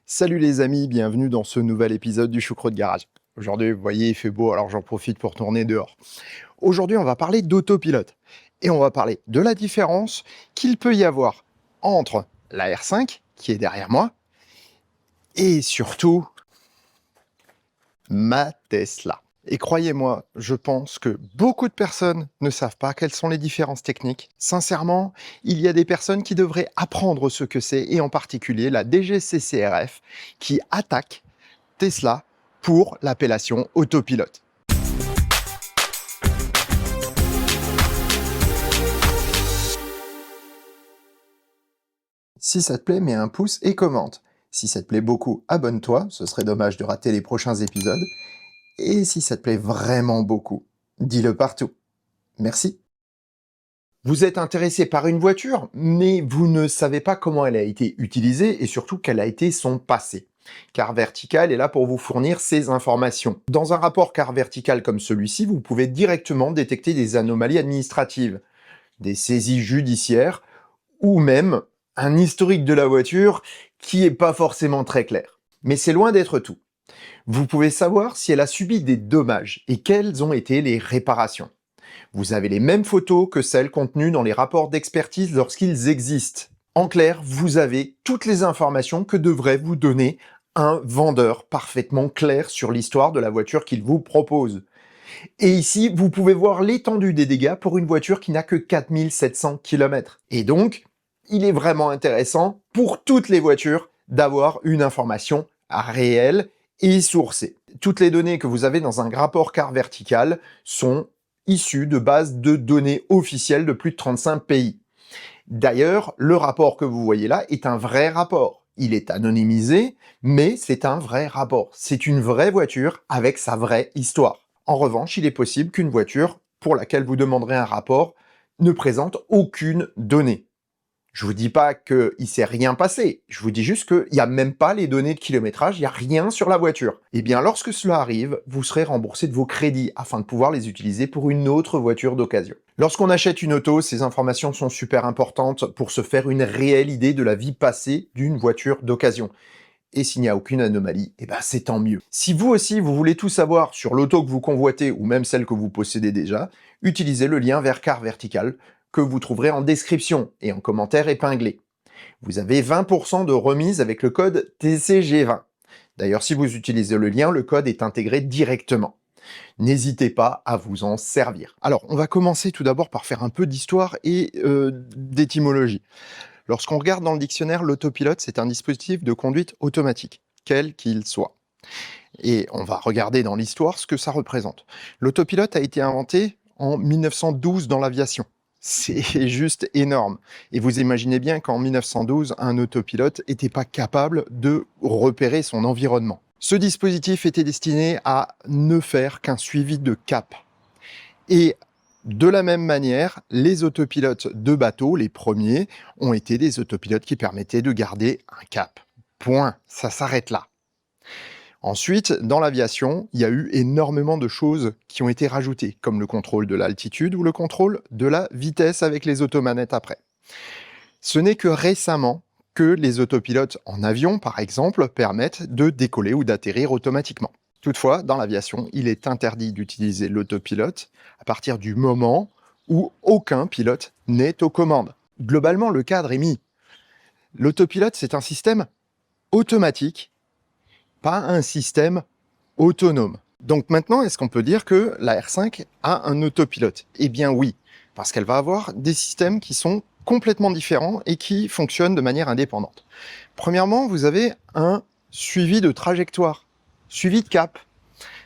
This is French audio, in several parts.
Salut les amis, bienvenue dans ce nouvel épisode du Choucroute Garage. Aujourd'hui, vous voyez, il fait beau, alors j'en profite pour tourner dehors. Aujourd'hui, on va parler d'autopilote. Et on va parler de la différence qu'il peut y avoir entre la R5, qui est derrière moi, et surtout, ma Tesla. Et croyez-moi, je pense que beaucoup de personnes ne savent pas quelles sont les différences techniques. Sincèrement, il y a des personnes qui devraient apprendre ce que c'est, et en particulier la DGCCRF, qui attaque Tesla pour l'appellation autopilote. Si ça te plaît, mets un pouce et commente. Si ça te plaît beaucoup, abonne-toi, ce serait dommage de rater les prochains épisodes. Et si ça te plaît vraiment beaucoup, dis-le partout. Merci. Vous êtes intéressé par une voiture, mais vous ne savez pas comment elle a été utilisée et surtout quel a été son passé. Car Vertical est là pour vous fournir ces informations. Dans un rapport Car Vertical comme celui-ci, vous pouvez directement détecter des anomalies administratives, des saisies judiciaires ou même un historique de la voiture qui n'est pas forcément très clair. Mais c'est loin d'être tout. Vous pouvez savoir si elle a subi des dommages et quelles ont été les réparations. Vous avez les mêmes photos que celles contenues dans les rapports d'expertise lorsqu'ils existent. En clair, vous avez toutes les informations que devrait vous donner un vendeur parfaitement clair sur l'histoire de la voiture qu'il vous propose. Et ici, vous pouvez voir l'étendue des dégâts pour une voiture qui n'a que 4700 km. Et donc, il est vraiment intéressant pour toutes les voitures d'avoir une information réelle et sourcée. Toutes les données que vous avez dans un rapport Car Vertical sont issues de bases de données officielles de plus de 35 pays. D'ailleurs, le rapport que vous voyez là est un vrai rapport. Il est anonymisé, mais c'est un vrai rapport. C'est une vraie voiture avec sa vraie histoire. En revanche, il est possible qu'une voiture pour laquelle vous demanderez un rapport ne présente aucune donnée. Je vous dis pas qu'il ne s'est rien passé, je vous dis juste qu'il n'y a même pas les données de kilométrage, il n'y a rien sur la voiture. Et bien lorsque cela arrive, vous serez remboursé de vos crédits afin de pouvoir les utiliser pour une autre voiture d'occasion. Lorsqu'on achète une auto, ces informations sont super importantes pour se faire une réelle idée de la vie passée d'une voiture d'occasion. Et s'il n'y a aucune anomalie, eh ben c'est tant mieux. Si vous aussi vous voulez tout savoir sur l'auto que vous convoitez ou même celle que vous possédez déjà, utilisez le lien vers Car Vertical que vous trouverez en description et en commentaire épinglé. Vous avez 20% de remise avec le code TCG20. D'ailleurs, si vous utilisez le lien, le code est intégré directement. N'hésitez pas à vous en servir. Alors, on va commencer tout d'abord par faire un peu d'histoire et d'étymologie. Lorsqu'on regarde dans le dictionnaire, l'autopilote, c'est un dispositif de conduite automatique, quel qu'il soit. Et on va regarder dans l'histoire ce que ça représente. L'autopilote a été inventé en 1912 dans l'aviation. C'est juste énorme. Et vous imaginez bien qu'en 1912, un autopilote n'était pas capable de repérer son environnement. Ce dispositif était destiné à ne faire qu'un suivi de cap. Et de la même manière, les autopilotes de bateau, les premiers, ont été des autopilotes qui permettaient de garder un cap. Point. Ça s'arrête là. Ensuite, dans l'aviation, il y a eu énormément de choses qui ont été rajoutées, comme le contrôle de l'altitude ou le contrôle de la vitesse avec les automanettes après. Ce n'est que récemment que les autopilotes en avion, par exemple, permettent de décoller ou d'atterrir automatiquement. Toutefois, dans l'aviation, il est interdit d'utiliser l'autopilote à partir du moment où aucun pilote n'est aux commandes. Globalement, le cadre est mis. L'autopilote, c'est un système automatique, pas un système autonome. Donc maintenant, est-ce qu'on peut dire que la R5 a un autopilote? Eh bien oui, parce qu'elle va avoir des systèmes qui sont complètement différents et qui fonctionnent de manière indépendante. Premièrement, vous avez un suivi de trajectoire, suivi de cap.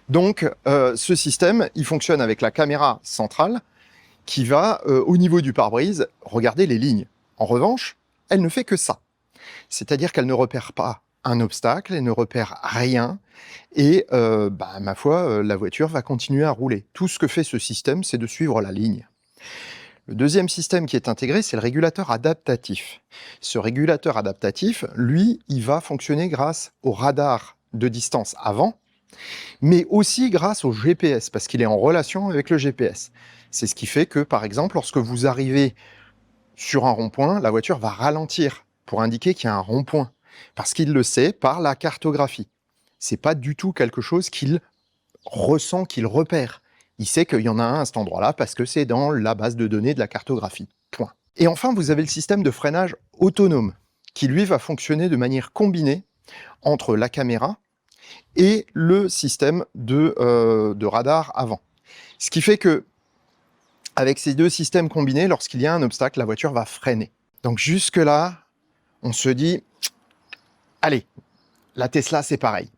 Donc ce système, il fonctionne avec la caméra centrale qui va, au niveau du pare-brise, regarder les lignes. En revanche, elle ne fait que ça. C'est-à-dire qu'elle ne repère pas un obstacle, elle ne repère rien, et ma foi, la voiture va continuer à rouler. Tout ce que fait ce système, c'est de suivre la ligne. Le deuxième système qui est intégré, c'est le régulateur adaptatif. Ce régulateur adaptatif, lui, il va fonctionner grâce au radar de distance avant, mais aussi grâce au GPS, parce qu'il est en relation avec le GPS. C'est ce qui fait que, par exemple, lorsque vous arrivez sur un rond-point, la voiture va ralentir pour indiquer qu'il y a un rond-point. parce qu'il le sait par la cartographie. C'est pas du tout quelque chose qu'il ressent, qu'il repère. Il sait qu'il y en a un à cet endroit-là parce que c'est dans la base de données de la cartographie. Point. Et enfin, vous avez le système de freinage autonome, qui lui va fonctionner de manière combinée entre la caméra et le système de radar avant. Ce qui fait que, avec ces deux systèmes combinés, lorsqu'il y a un obstacle, la voiture va freiner. Donc jusque-là, on se dit, allez, la Tesla, c'est pareil.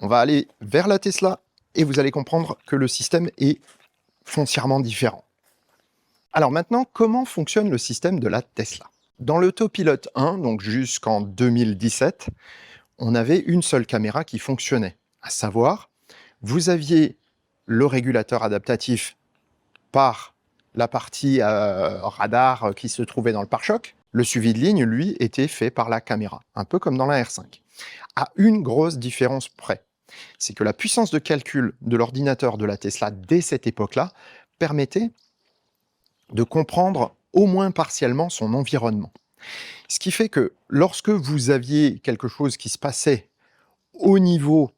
On va aller vers la Tesla et vous allez comprendre que le système est foncièrement différent. Alors maintenant, comment fonctionne le système de la Tesla? Dans l'Autopilot 1, donc jusqu'en 2017, on avait une seule caméra qui fonctionnait. À savoir, vous aviez le régulateur adaptatif par la partie radar qui se trouvait dans le pare-choc. Le suivi de ligne, lui, était fait par la caméra, un peu comme dans la R5. À une grosse différence près, c'est que la puissance de calcul de l'ordinateur de la Tesla dès cette époque-là permettait de comprendre au moins partiellement son environnement. Ce qui fait que lorsque vous aviez quelque chose qui se passait au niveau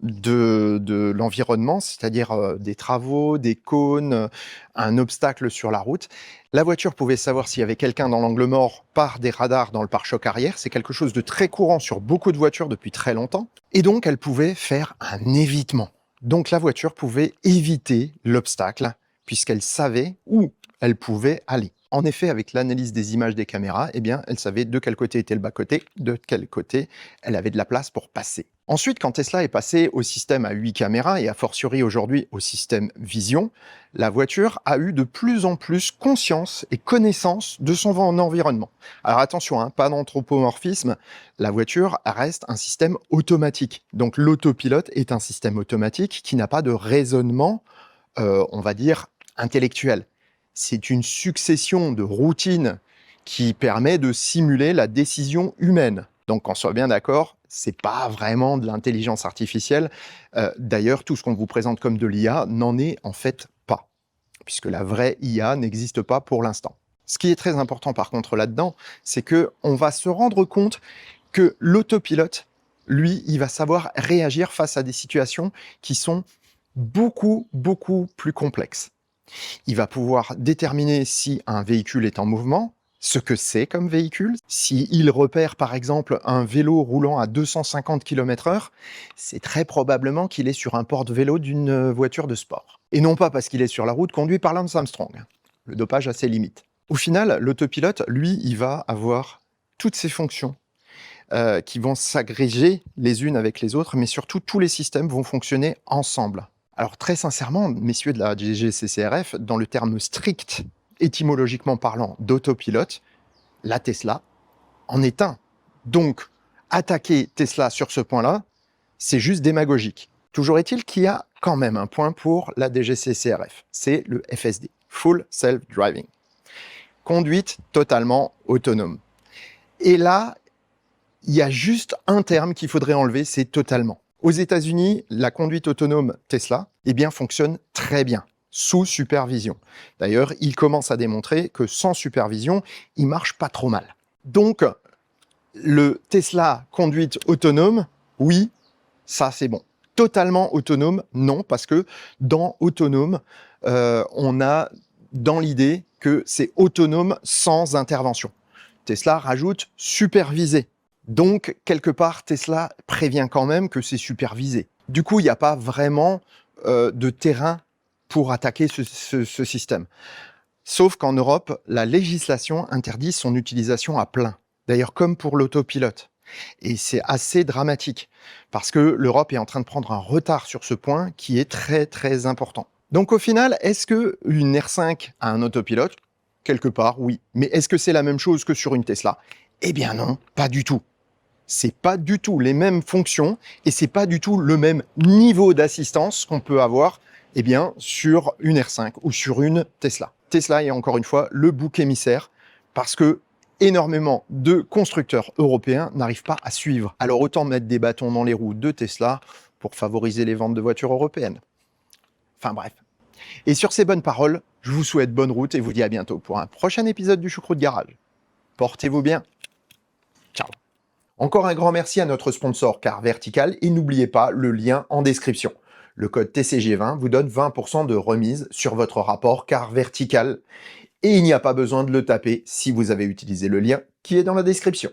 de l'environnement, c'est-à-dire des travaux, des cônes, un obstacle sur la route, la voiture pouvait savoir s'il y avait quelqu'un dans l'angle mort par des radars dans le pare-choc arrière. C'est quelque chose de très courant sur beaucoup de voitures depuis très longtemps. Et donc, elle pouvait faire un évitement. Donc, la voiture pouvait éviter l'obstacle puisqu'elle savait où elle pouvait aller. En effet, avec l'analyse des images des caméras, eh bien, elle savait de quel côté était le bas-côté, de quel côté elle avait de la place pour passer. Ensuite, quand Tesla est passé au système à 8 caméras, et a fortiori aujourd'hui au système Vision, la voiture a eu de plus en plus conscience et connaissance de son environnement. Alors attention, hein, pas d'anthropomorphisme, la voiture reste un système automatique. Donc l'autopilote est un système automatique qui n'a pas de raisonnement, on va dire, intellectuel. C'est une succession de routines qui permet de simuler la décision humaine. Donc, qu'on soit bien d'accord, c'est pas vraiment de l'intelligence artificielle. D'ailleurs, tout ce qu'on vous présente comme de l'IA n'en est en fait pas, puisque la vraie IA n'existe pas pour l'instant. Ce qui est très important par contre là-dedans, c'est que on va se rendre compte que l'autopilote, lui, il va savoir réagir face à des situations qui sont beaucoup plus complexes. Il va pouvoir déterminer si un véhicule est en mouvement, ce que c'est comme véhicule. S'il repère par exemple un vélo roulant à 250 km/h, c'est très probablement qu'il est sur un porte-vélo d'une voiture de sport. Et non pas parce qu'il est sur la route conduit par Lance Armstrong. Le dopage a ses limites. Au final, l'autopilote, lui, il va avoir toutes ces fonctions qui vont s'agréger les unes avec les autres, mais surtout tous les systèmes vont fonctionner ensemble. Alors très sincèrement, messieurs de la DGCCRF, dans le terme strict, étymologiquement parlant, d'autopilote, la Tesla en est un. Donc, attaquer Tesla sur ce point-là, c'est juste démagogique. Toujours est-il qu'il y a quand même un point pour la DGCCRF, c'est le FSD, Full Self Driving. Conduite totalement autonome. Et là, il y a juste un terme qu'il faudrait enlever, c'est totalement. Aux États-Unis, la conduite autonome Tesla fonctionne très bien, sous supervision. D'ailleurs, il commence à démontrer que sans supervision, il marche pas trop mal. Donc, le Tesla conduite autonome, oui, ça c'est bon. Totalement autonome, non, parce que dans autonome, on a dans l'idée que c'est autonome sans intervention. Tesla rajoute supervisé. Donc, quelque part, Tesla prévient quand même que c'est supervisé. Du coup, il n'y a pas vraiment de terrain pour attaquer ce système. Sauf qu'en Europe, la législation interdit son utilisation à plein. D'ailleurs, comme pour l'autopilote. Et c'est assez dramatique, parce que l'Europe est en train de prendre un retard sur ce point qui est très important. Donc au final, est-ce qu'une R5 a un autopilote? Quelque part, oui. Mais est-ce que c'est la même chose que sur une Tesla? Eh bien non, pas du tout. C'est pas du tout les mêmes fonctions et c'est pas du tout le même niveau d'assistance qu'on peut avoir sur une R5 ou sur une Tesla. Tesla est encore une fois le bouc émissaire parce que énormément de constructeurs européens n'arrivent pas à suivre. Alors autant mettre des bâtons dans les roues de Tesla pour favoriser les ventes de voitures européennes. Enfin bref. Et sur ces bonnes paroles, je vous souhaite bonne route et vous dis à bientôt pour un prochain épisode du Choucroute Garage. Portez-vous bien. Ciao. Encore un grand merci à notre sponsor Car Vertical et n'oubliez pas le lien en description. Le code TCG20 vous donne 20% de remise sur votre rapport Car Vertical et il n'y a pas besoin de le taper si vous avez utilisé le lien qui est dans la description.